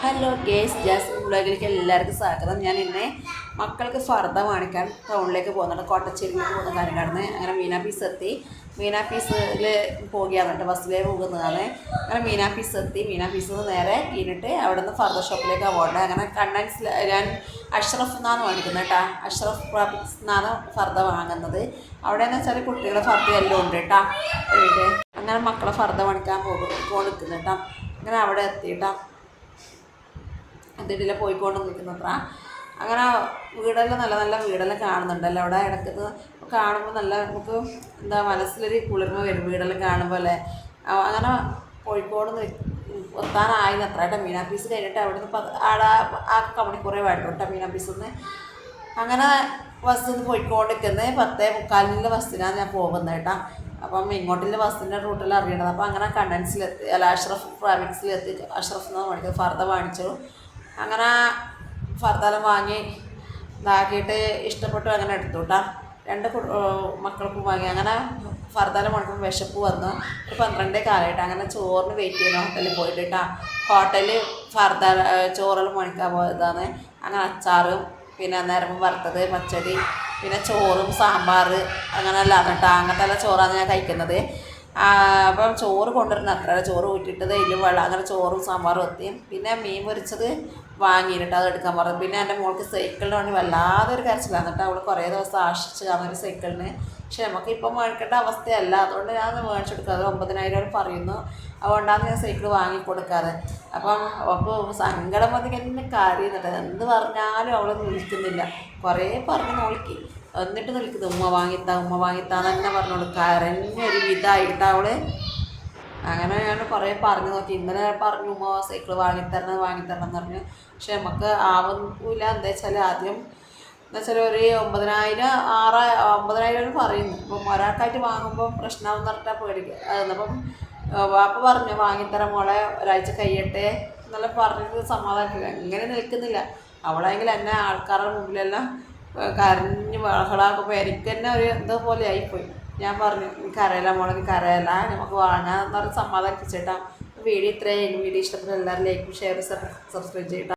Hello guys Jasmine ബ്ലോഗിലേക്ക് എല്ലാവർക്കും സ്വാഗതം. ഞാൻ ഇന്ന് മക്കൾക്ക് ഫർദ കാണിക്കാൻ ടൗണിലേക്ക് പോകുന്നുണ്ട്. കോട്ടച്ചേരിയിലേക്ക് പോകുന്ന കാര്യം കടന്ന് അങ്ങനെ മീനാ പീസ് എത്തി. മീനാ പീസിൽ പോകുകയാണ്, ബസ്സിലേ പോകുന്നതാണ്. അങ്ങനെ മീനാ പീസ് എത്തി. മീനാ പീസിൽ നിന്ന് നേരെ കഴിഞ്ഞിട്ട് അവിടെ നിന്ന് ഫർദ ഷോപ്പിലേക്കാണ് പോകേണ്ടത്. അങ്ങനെ കണ്ണൻസിൽ ഞാൻ അഷ്റഫ് എന്നാണ് മേടിക്കുന്നത് കേട്ടോ. അഷ്റഫ് പ്രാഫിക്സ് എന്നാണ് ഫർദ വാങ്ങുന്നത്. അവിടെ എന്ന് വെച്ചാൽ കുട്ടികളുടെ ഫർദ എല്ലാം ഉണ്ട് കേട്ടോ. അങ്ങനെ മക്കളെ ഫർദ മേടിക്കാൻ കൊടുക്കുന്നു കേട്ടോ. അങ്ങനെ അവിടെ എത്തിയിട്ടാ അതിടില്ല പോയിക്കൊണ്ട് നിൽക്കുന്നത്ര. അങ്ങനെ വീടെല്ലാം നല്ല നല്ല വീടെല്ലാം കാണുന്നുണ്ടല്ലോ അവിടെ. ഇടയ്ക്ക് കാണുമ്പോൾ നല്ല നമുക്ക് എന്താ മനസ്സിലൊരു കുളിർമ വരും വീടെല്ലാം കാണുമ്പോൾ അല്ലേ. അങ്ങനെ കോഴിക്കോട് എത്താനായി അത്രയായിട്ട് മീനാ പീസ് കഴിഞ്ഞിട്ട് അവിടെ നിന്ന് ആടെ ആ കമണിക്കൂറേ വേണ്ടു കേട്ടോ മീനാ പീസിൽ നിന്ന്. അങ്ങനെ ബസ്സിൽ നിന്ന് പോയിക്കൊണ്ടിരിക്കുന്നത് 10:45 ബസ്സിനാണ് ഞാൻ പോകുന്നത് കേട്ടോ. അപ്പം ഇങ്ങോട്ടുള്ള ബസ്സിൻ്റെ റൂട്ടിൽ അറിയണത്. അപ്പം അങ്ങനെ കണ്ടൻസിലെത്തി, അല്ല അഷ്റഫ് പ്രാവിക്സിലെത്തി. അഷ്റഫ് എന്ന് മേടിക്കുന്നത് ഫർദ വാങ്ങിച്ചു. അങ്ങനെ ഫർദാലം വാങ്ങി ഇതാക്കിയിട്ട് ഇഷ്ടപ്പെട്ടു, അങ്ങനെ എടുത്തു കേട്ടോ. 2 മക്കൾക്കും വാങ്ങി. അങ്ങനെ ഫർദാലം മേടിക്കുമ്പോൾ വിശപ്പ് വന്നു. ഒരു 12 അങ്ങനെ ചോറിന് വെയിറ്റ് ചെയ്യുന്ന ഹോട്ടലിൽ പോയിട്ട് കേട്ടോ. ഹോട്ടലിൽ ചോറെല്ലാം മേടിക്കാൻ പോയതാണ്. അങ്ങനെ അച്ചാറും പിന്നെ നേരം വറുത്തത്, പച്ചടി, പിന്നെ ചോറും സാമ്പാർ അങ്ങനെ എല്ലാം കേട്ടോ. അങ്ങനത്തെ എല്ലാം ചോറാണ് ഞാൻ കഴിക്കുന്നത്. അപ്പം ചോറ് കൊണ്ടുവരുന്ന അത്ര ചോറ് ഊറ്റിട്ടത് ഇതിലും വെള്ളം. അങ്ങനെ ചോറും സാമ്പാറും എത്തി. പിന്നെ മീൻ പൊരിച്ചത് വാങ്ങിയിട്ട് അത് എടുക്കാൻ പറഞ്ഞു. പിന്നെ എൻ്റെ മോൾക്ക് സൈക്കിളിന് വേണ്ടി വല്ലാതൊരു കരച്ചിലാണ് കേട്ടോ. അവൾ കുറേ ദിവസം ആശിച്ച് കാണുന്നൊരു സൈക്കിളിന്. പക്ഷെ നമുക്ക് ഇപ്പം മേടിക്കേണ്ട അവസ്ഥയല്ല. അതുകൊണ്ട് ഞാൻ മേടിച്ചെടുക്കാതെ 9,000 പറയുന്നു. അതുകൊണ്ടാണ് ഞാൻ സൈക്കിൾ വാങ്ങിക്കൊടുക്കാതെ. അപ്പം അവൾക്ക് സങ്കടം വന്നിട്ട് എന്നെ കരയുന്നുണ്ട്. എന്ത് പറഞ്ഞാലും അവൾ നിൽക്കുന്നില്ല. കുറേ പറഞ്ഞ് നോക്കി എന്നിട്ട് നിൽക്കുന്നത് ഉമ്മ വാങ്ങിത്താന്ന് തന്നെ പറഞ്ഞോളൂ. കരഞ്ഞൊരു വിധമായിട്ട് അവൾ. അങ്ങനെ ഞാൻ കുറേ പറഞ്ഞു നോക്കി. ഇന്നലെ പറഞ്ഞു ഉമ്മ സൈക്കിൾ വാങ്ങിത്തരണം എന്ന് പറഞ്ഞു. പക്ഷെ നമുക്ക് ആവുന്നില്ല. എന്താ വെച്ചാൽ ആദ്യം എന്താ വെച്ചാൽ ഒരു 9,000 പറയുന്നു. ഇപ്പം ഒരാൾക്കായിട്ട് വാങ്ങുമ്പോൾ പ്രശ്നമാവെന്ന് പറഞ്ഞിട്ടാണ് പേടിക്കുക. അപ്പം വാപ്പ പറഞ്ഞു വാങ്ങിത്തരാം മോളെ, ഒരാഴ്ച കഴിയട്ടെ എന്നെല്ലാം പറഞ്ഞിട്ട് സമാധാനിക്കുക. ഇങ്ങനെ നിൽക്കുന്നില്ല. അവളെങ്കിൽ എന്നെ ആൾക്കാരുടെ മുമ്പിലെല്ലാം കരഞ്ഞ് ബഹളാക്കുമ്പോൾ എനിക്ക് തന്നെ ഒരു എന്തോ പോലെ ആയിപ്പോയി. ഞാൻ പറഞ്ഞു കരയില്ല മോളെ, കരയില്ല, നമുക്ക് വാങ്ങാമെന്ന് പറഞ്ഞ് സമാധാനിപ്പിച്ചേട്ടാ. വീഡിയോ ഇത്രയും. വീഡിയോ ഇഷ്ടപ്പെട്ട എല്ലാവരും ലൈക്കും ഷെയർ സബ്സ്ക്രൈബ് ചെയ്യട്ടോ.